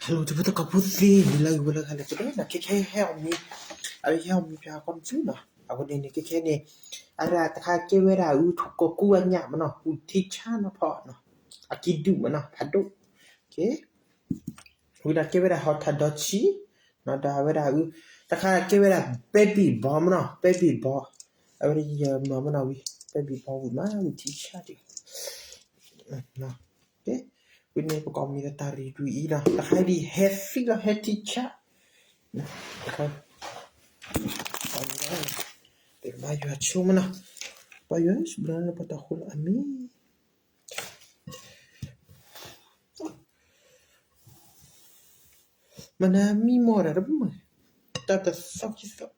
Allora, ti vedo capuzzi, la quella che le pedena, che help me. I help me per consuma. Aวันนี้แค่นี้อาราตะคาเกเวราอุทุกกูอันยะมันเนาะอุทิชานะพอเนาะอากิดุมันเนาะพัดดุโอเคอุดาเกเวราฮอตดอชินะดาเวราอุตะคาเกเวราเบบี้บอมเนาะเบบี้บอเอาไว้ยามมันเอาวิเบบี้บออุมาอุทิชาดิเนาะโอเควันนี้ประกอบมีตารีดูอีนะตะคาดีเฮฟฟี่ละเฮติชานะตะคาBayu acho mana. Bayu sebenarnya patahul amin. Mana mi mora rabma. Tata sakisa.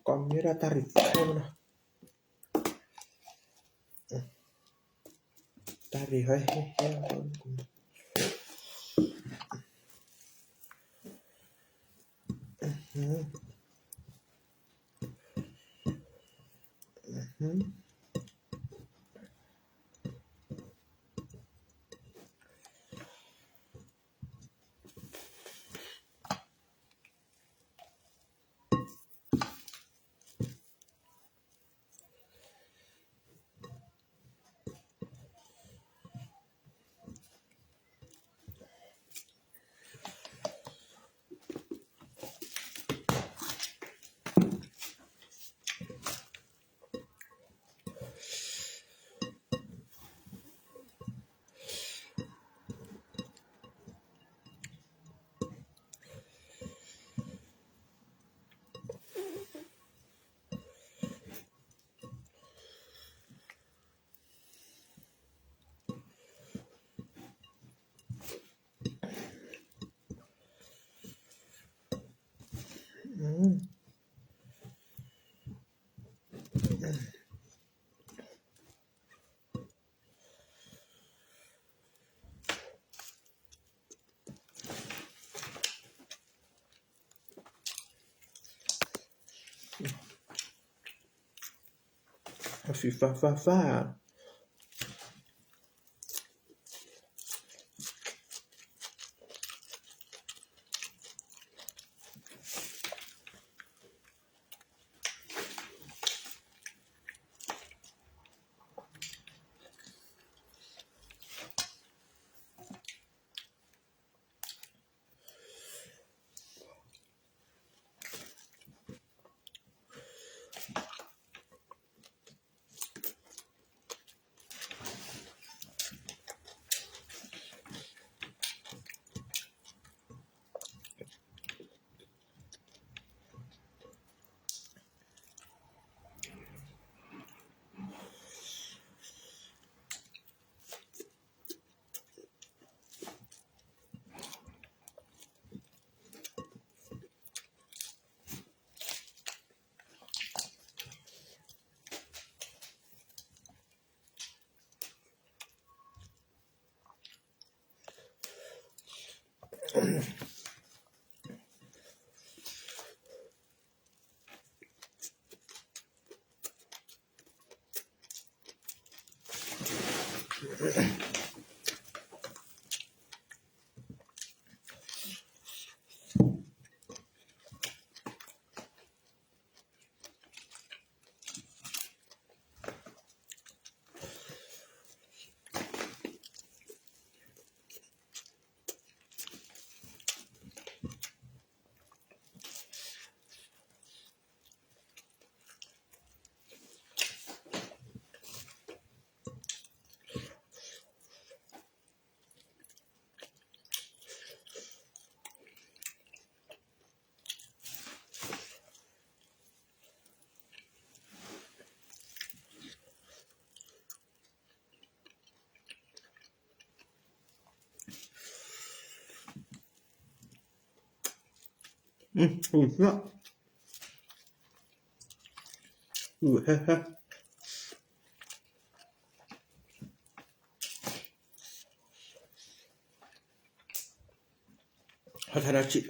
Kamera tarik mana? Tarik hai. Fa. 야. 해. 하다라치.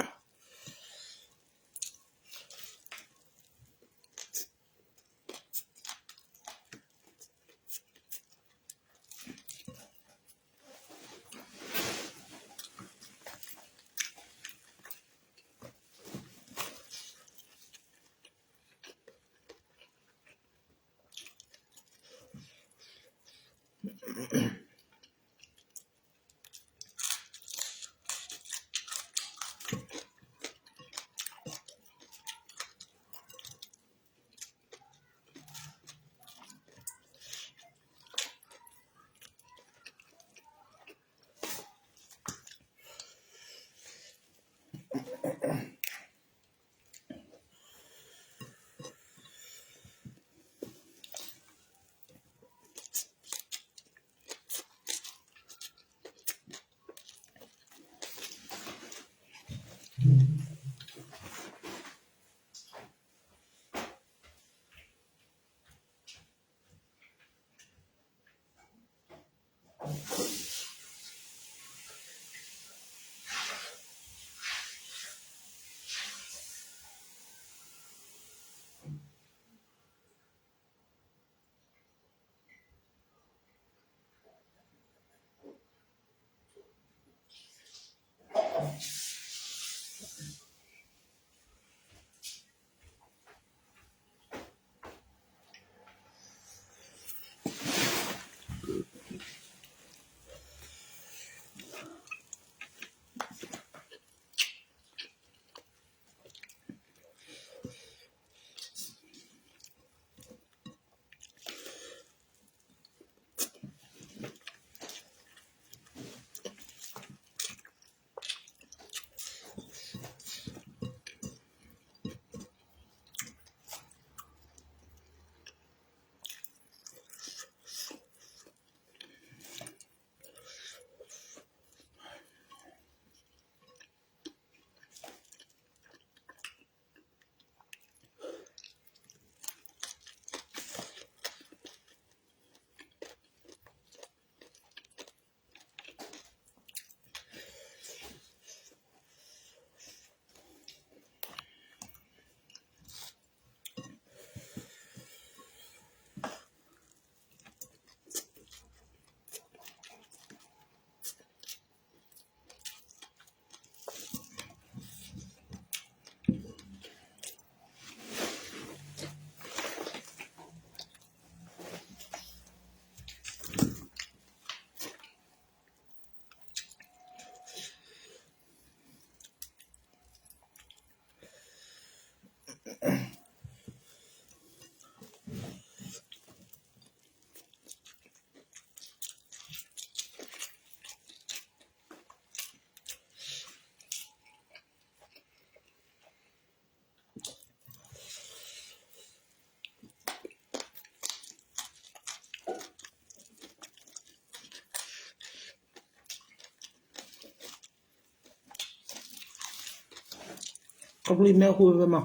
Có bli mẹ hui với mà.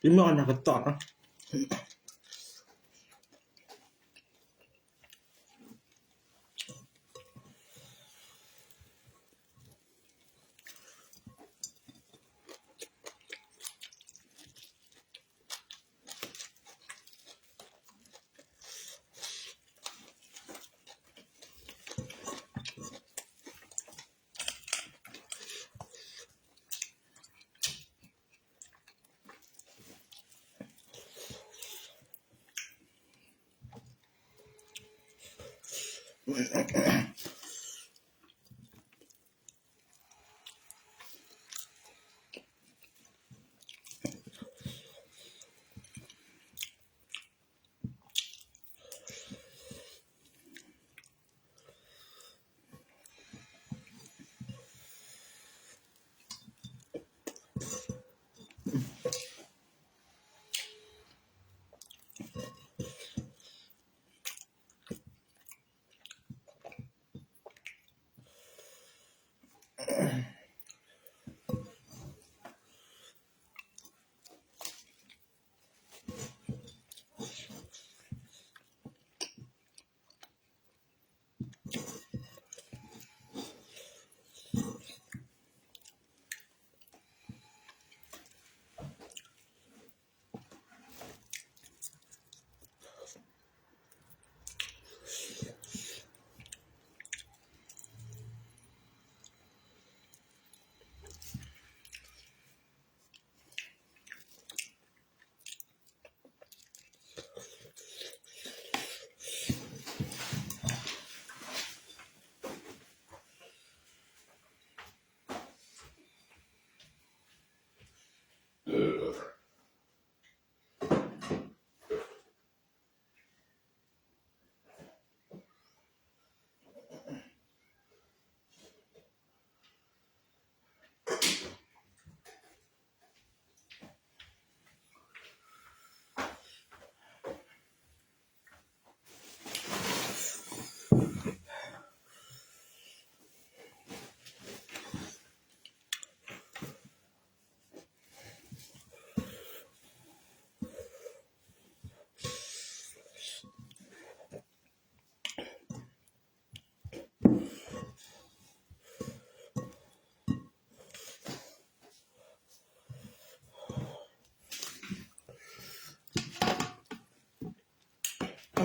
Bli mẹ là cái tọt đó.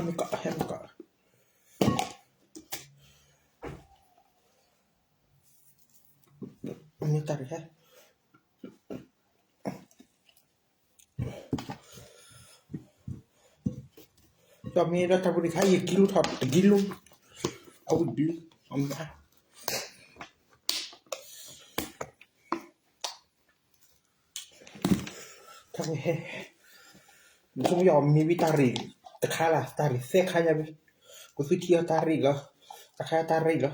ไม่เกาะให้มันเกาะมีตัดแค่ตอนนี้เราทำบริการกิโลถอดกิโลเอาดิเอามาทำให้ช่วงยอมมีวิตาริตะคาละตาริเสกขายาบิกูซื้อเที่ยวตาริเหรอตะคาตาริเหรอ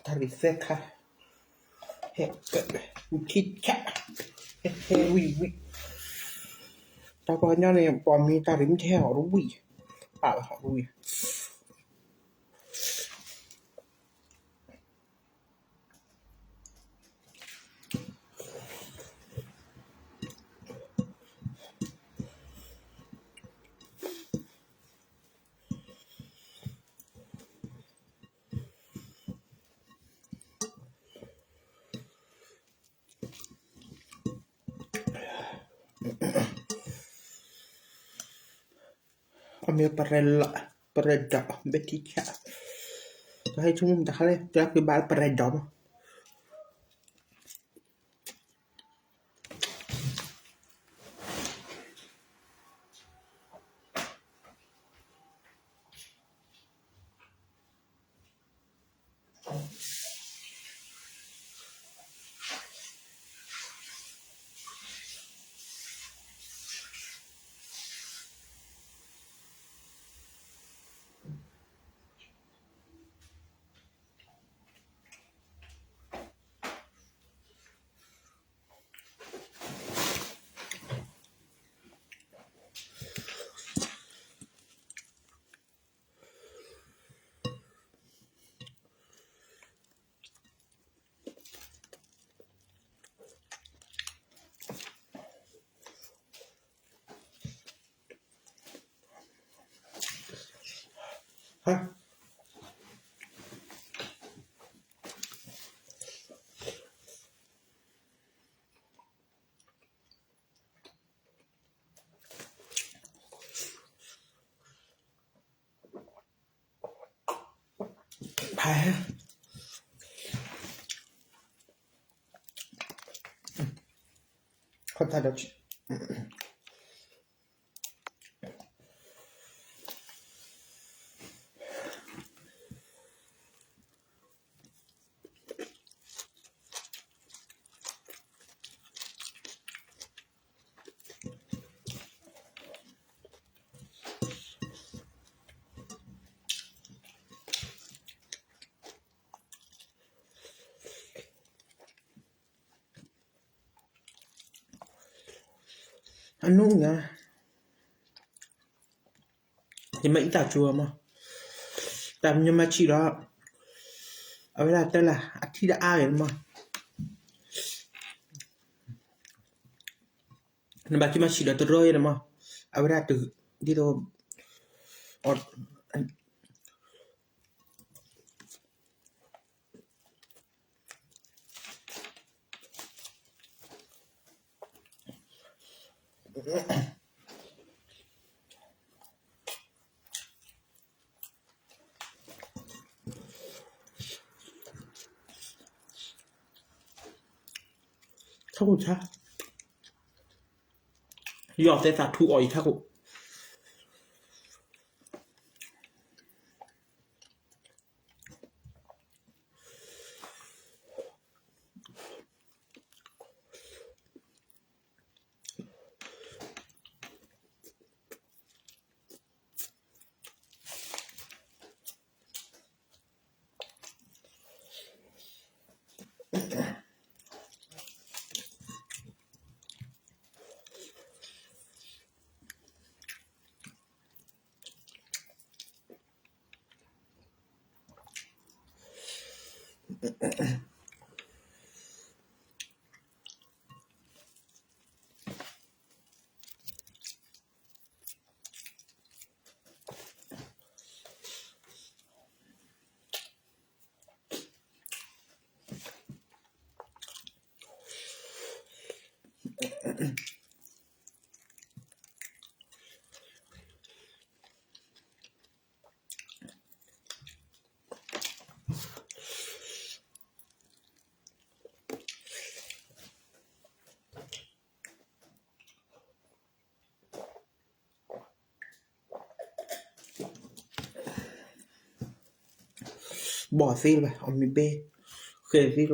ตาริเสกค่ะเฮ้เกิดอุทิศแค่เฮ้วิตาปอนเนี่ยปอมีตาริมแถวรู้วิป่าวรู้วิAmbil pereda beticaให้ชุ่มตะคะเลยจะคือบาลประดอมฮะแพ้คนไทยเดี๋ยวอันนู้นนะยังไม่อีตาจัวมั้งแต่มันยังมาชีแล้วเอาเวลาแต่ละอาทิตย์ละอ้ายมั้งนั่นบางทีมาชีแล้วตัวร้อยนะมั้งเอาเวลาตึกที่เราอดถ้ากูช้ายอดแต่สาธุอ่อยถ้ากู บ่ซีลไปเอามีเบเคยซีล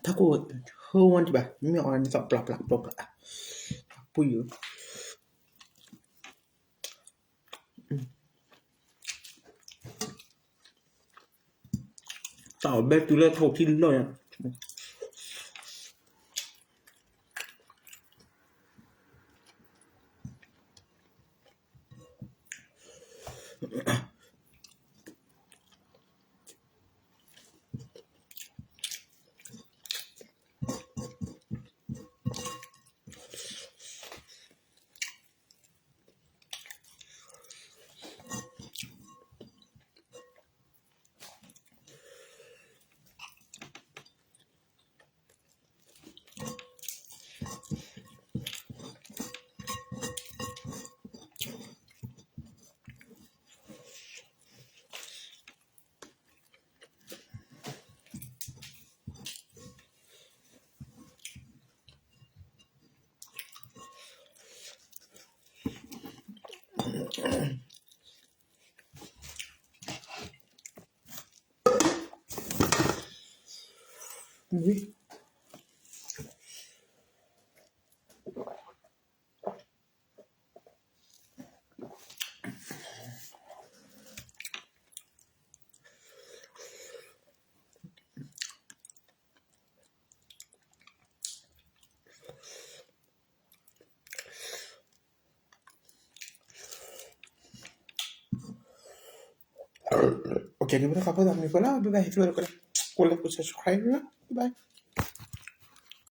ถ้ากูเฮาวันที่แบบมีออนสับปรับตกละปุ้ยต่อเบกตุเลโทที่เลยอ่ะนี่โอเคนี่บ่ได้ครับเพิ่นมีเวลาบ๊ายบายทุกคนกดไลค์กด subscribe นะบ๊ายบาย